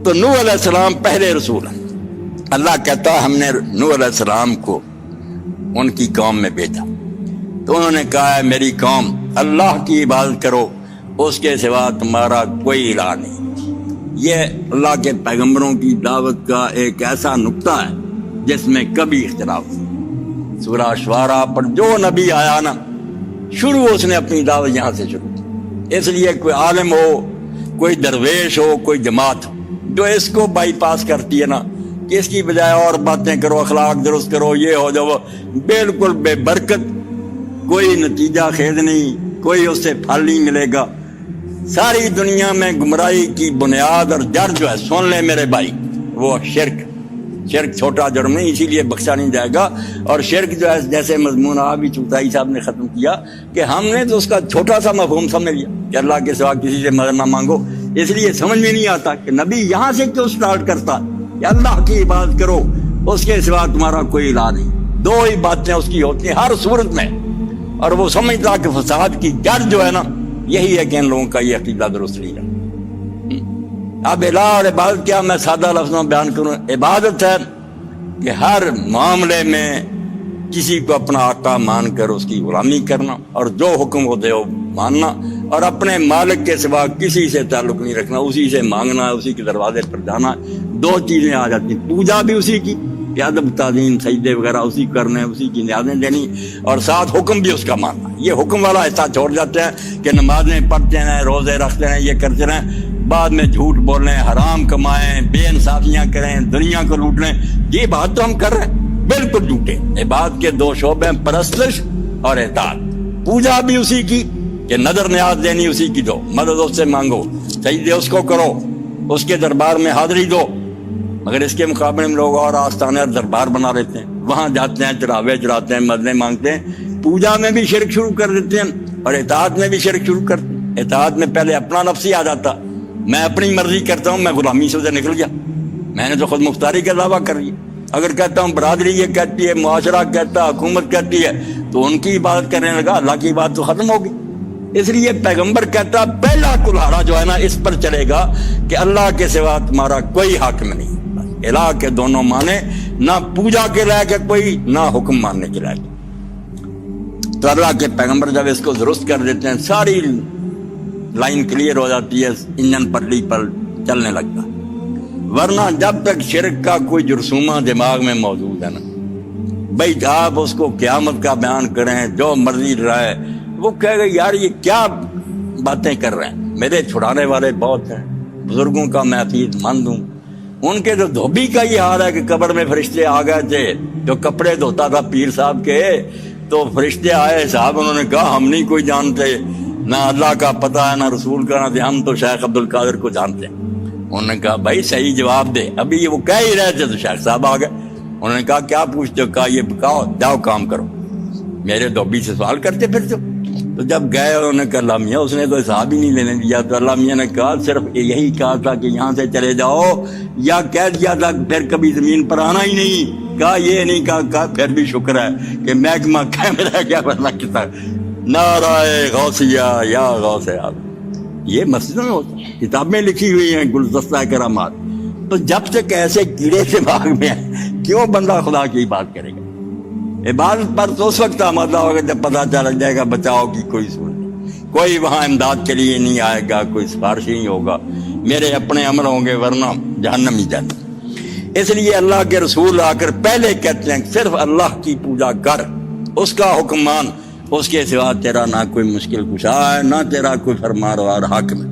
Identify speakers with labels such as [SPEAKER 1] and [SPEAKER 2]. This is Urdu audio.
[SPEAKER 1] تو نوح علیہ السلام پہلے رسول ہیں. اللہ کہتا ہم نے نوح علیہ السلام کو ان کی قوم میں بھیجا تو انہوں نے کہا ہے میری قوم اللہ کی عبادت کرو، اس کے سوا تمہارا کوئی الہ نہیں. یہ اللہ کے پیغمبروں کی دعوت کا ایک ایسا نقطہ ہے جس میں کبھی اختلاف نہیں. سورہ شعراء پر جو نبی آیا نا، شروع اس نے اپنی دعوت یہاں سے شروع کی. اس لیے کوئی عالم ہو، کوئی درویش ہو، کوئی جماعت ہو جو اس کو بائی پاس کرتی ہے نا کہ اس کی بجائے اور باتیں کرو، اخلاق درست کرو، یہ ہو جاؤ، بالکل بے برکت، کوئی نتیجہ خیز نہیں، کوئی اس سے پھل نہیں ملے گا. ساری دنیا میں گمراہی کی بنیاد اور جڑ جو ہے، سن لیں میرے بھائی، وہ شرک چھوٹا جرم نہیں، اسی لیے بخشا نہیں جائے گا. اور شرک جو ہے جیسے مضمون ابھی چوتھائی صاحب نے ختم کیا کہ ہم نے تو اس کا چھوٹا سا مفہوم سمجھ لیا کہ اللہ کے سوا کسی سے مدد نہ مانگو. اس لیے سمجھ میں نہیں آتا کہ نبی یہاں سے کیوں سٹارٹ کرتا کہ اللہ کی عبادت کرو، اس کے سوا تمہارا کوئی الہ نہیں. دو ہی باتیں اس کی ہوتی ہیں ہر صورت میں. اور وہ سمجھتا کہ فساد کی جڑ جو ہے نا یہی ہے کہ ان لوگوں کا یہ عقیدہ درست نہیں رہا. اب الہ اور عبادت کیا، میں سادہ لفظوں میں بیان کروں. عبادت ہے کہ ہر معاملے میں کسی کو اپنا آقا مان کر اس کی غلامی کرنا اور جو حکم ہوتے ہو ماننا، اور اپنے مالک کے سوا کسی سے تعلق نہیں رکھنا، اسی سے مانگنا، اسی کے دروازے پر جانا. دو چیزیں آ جاتی ہیں، پوجا بھی اسی کی، ادب تعظیم سجدے وغیرہ اسی کرنے، اسی کی نیازیں دینی، اور ساتھ حکم بھی اس کا ماننا. یہ حکم والا حصہ چھوڑ جاتے ہیں کہ نمازیں پڑھتے ہیں، روزے رکھتے ہیں، یہ کرتے رہیں، بعد میں جھوٹ بولیں، حرام کمائیں، بے انصافیاں کریں، دنیا کو لوٹ لیں. یہ بات تو ہم کر رہے ہیں، بالکل جھوٹے. عبادت کے دو شعبے ہیں، پرستش اور اطاعت. پوجا بھی اسی کی کہ نظر نیاز دینی اسی کی دو، مدد اس سے مانگو، سجدے اس کو کرو، اس کے دربار میں حاضری دو. مگر اس کے مقابلے میں لوگ اور آستانے اور دربار بنا لیتے ہیں، وہاں جاتے ہیں، چڑھاوے چڑھاتے ہیں، مددیں مانگتے ہیں. پوجا میں بھی شرک شروع کر دیتے ہیں اور اطاعت میں بھی شرک شروع کرتے ہیں. اطاعت میں پہلے اپنا نفس ہی آ جاتا، میں اپنی مرضی کرتا ہوں، میں غلامی سے ادھر نکل گیا، میں نے تو خود مختاری کا دعویٰ کر لیا. اگر کہتا ہوں برادری یہ کہتی ہے، معاشرہ کہتا ہے، حکومت کہتی ہے، تو ان کی عبادت کرنے لگا، اللہ کی عبادت تو ختم ہوگی. اس لیے پیغمبر کہتا پہلا کلہاڑا جو ہے نا اس پر چلے گا کہ اللہ کے سوا تمہارا کوئی حاکم نہیں. الہ کے دونوں معنی، نہ پوجا کے لائق ہے کوئی، نہ حکم ماننے کے لائق. تو اللہ کے پیغمبر جب اس کو درست کر دیتے ہیں، ساری لائن کلیئر ہو جاتی ہے، انجن پٹری پر چلنے لگتا. ورنہ جب تک شرک کا کوئی جرثومہ دماغ میں موجود ہے نا، بھائی آپ اس کو قیامت کا بیان کریں، جو مرضی رہے، وہ کہے گا یار یہ کیا باتیں کر رہے ہیں. میرے چھڑانے والے بہت ہیں، بزرگوں کا میں عقید مند ہوں. ان کے جو دھوبی کا یہ حال ہے کہ قبر میں فرشتے آ گئے تھے، جو کپڑے دھوتا تھا پیر صاحب کے، تو فرشتے آئے صاحب، انہوں نے کہا ہم نہیں کوئی جانتے، نہ اللہ کا پتہ ہے نہ رسول کا، نہ ہم تو شیخ عبد القادر کو جانتے ہیں. انہوں نے کہا بھائی صحیح جواب دے. ابھی وہ کہہ ہی رہے تھے تو شیخ صاحب آ گئے. انہوں نے کہا کیا پوچھتے ہو؟ کہا یہ بکاؤ، جاؤ کام کرو، میرے دھوبی سے سوال کرتے پھرتے. تو جب گئے انہوں نے کہا اللہ میاں اس نے تو حساب ہی نہیں لینے دیا. تو اللہ میاں نے کہا صرف یہی کہا تھا کہ یہاں سے چلے جاؤ، یا کہہ دیا تھا پھر کبھی زمین پر آنا ہی نہیں. کہا یہ نہیں کہا پھر بھی شکر ہے کہ محکمہ کیمرہ کیا بتلا کتا نعرہ غوثیہ یا غوث آپ. یہ مسجدوں میں ہوتا ہے، کتابیں لکھی ہوئی ہیں گلدستہ کرامات. تو جب تک ایسے کیڑے دماغ میں ہیں کیوں بندہ خدا کی بات کرے گا؟ عبادت پر تو اس وقت آمادہ ہوگا جب پتہ چل جائے گا بچاؤ کی کوئی صورت نہیں، کوئی وہاں امداد کے لیے نہیں آئے گا، کوئی سفارش نہیں ہوگا، میرے اپنے عمل ہوں گے ورنہ جہنم ہی جانا. اس لیے اللہ کے رسول آ کر پہلے کہتے ہیں صرف اللہ کی پوجا کر، اس کا حکم مان، اس کے سوا تیرا نہ کوئی مشکل کشا ہے، نہ تیرا کوئی فرمانروار حاکم ہے.